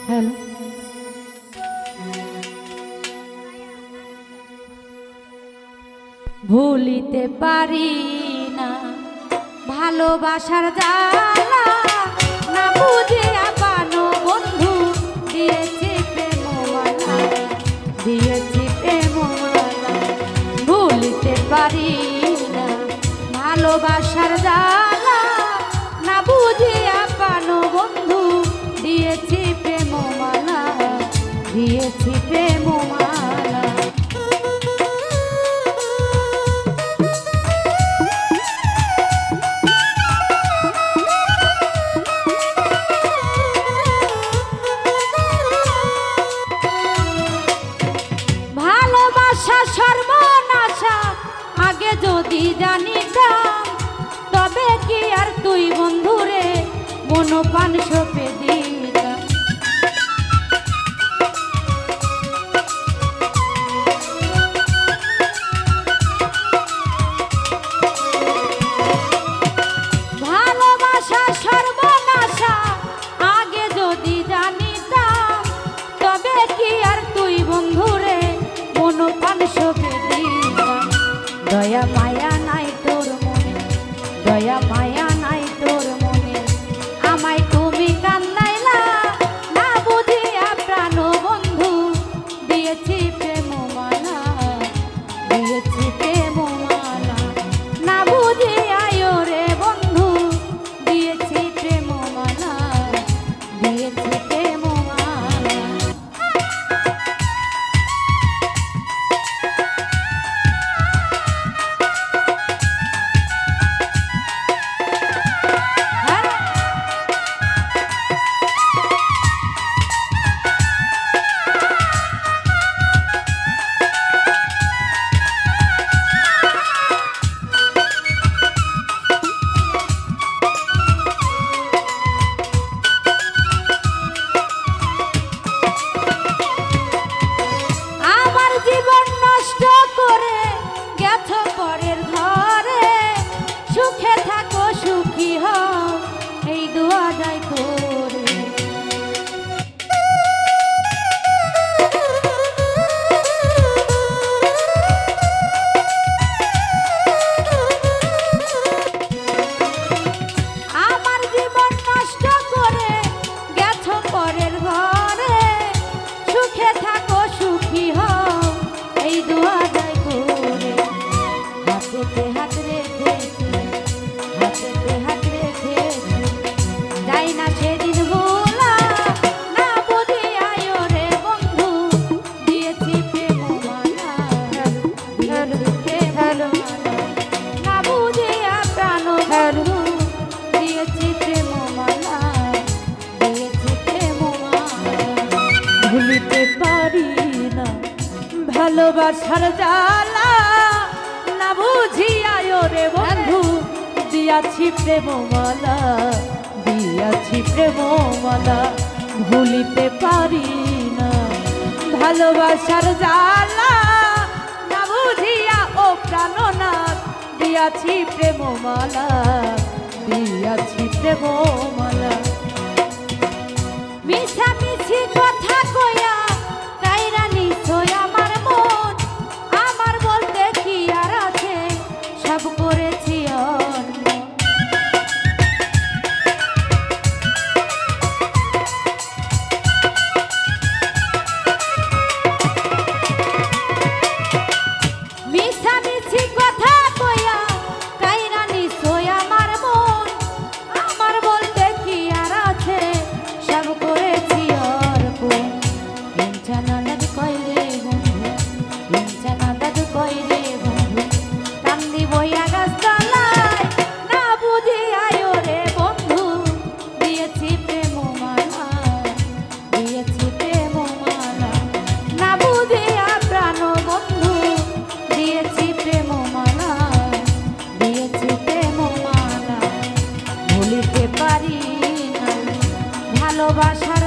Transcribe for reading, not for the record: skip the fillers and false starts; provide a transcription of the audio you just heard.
Hello. ভুলিতে পারি না ভালোবাসার জ্বালা, না বুঝে আপানো বন্ধু দিয়েছি প্রেমমালা, দিয়েছি প্রেমমালা। ভুলিতে পারি না ভালোবাসার জ্বালা, না বুঝে আপানো বন্ধু দিয়েছি প্রেমমালা, দিয়েছি প্রেমমালা। সর্বনাশা আগে যদি জানিতাম, তবে কি আর তুই বন্ধুরে মনোপান সপে দিতাম। ভালোবাসা সর্বনাশা আগে যদি জানিতাম, তবে কি আর তুই বন্ধুরে মনোপান সপে দিতাম। দয়া মায়া নাই তোর মনে, দয়া মায়া নাই তোর মনে, আমায় তুমি কান্দাইলা, না বুঝিয়া প্রাণ বন্ধু দিয়েছি প্রেমমালা, দিয়েছি প্রেমমালা। না বুঝিয়া রে বন্ধু দিয়েছি প্রেমমালা, দিয়েছি প্রেমমালা। জীবন নষ্ট করে গেছো পরের ঘরে, সুখে থাকো সুখী হও এই দোয়া যাই করে। আমার জীবন নষ্ট করে গেছো পরের ঘরে, সুখে থাকো সুখী হও এই দোয়া যাই করে। হাতেতে হাত রেখেছি, হাতেতে হাত রেখেছি, যাই না সেদিন ভোলা, না বুঝিয়া রে বন্ধু দিয়েছি প্রেমমালা, দিয়েছি প্রেমমালা। না বুঝিয়া প্রাণ বন্ধু দিয়েছি প্রেমমালা, দিয়েছি প্রেমমালা। ভুলিতে পারি না ভালোবাসার জ্বালা, না বুঝিয়া রে বন্ধু দিয়াছি প্রেমমালা, দিয়াছি প্রেমমালা। ভুলিতে পারি না ভালোবাসার জ্বালা, না বুঝিয়া ও প্রাণনাথ দিয়াছি প্রেমমালা, দিয়াছি প্রেমমালা। মিছামিছি কথা কইয়া কাইরা নিছই আমার মন, আমার বলতে কি আর আছে সব করেছি অন্যায়। মিছামিছি কথা কইয়া কাইরা নিছই আমার মন, আমার বলতে কি আর আছে সব করেছি অর্পণ। হিংসানাদ কইরে বন্ধু, হিংসানাদ কইরে বন্ধু, কান্দি বইয়া গাছতলায়, না বুঝিয়া রে বন্ধু দিয়েছি প্রেমমালা, দিয়েছি প্রেমমালা। না বুঝিয়া প্রাণ বন্ধু দিয়েছি প্রেমমালা, দিয়েছি প্রেমমালা। ভুলিতে পারি না ভালোবাসার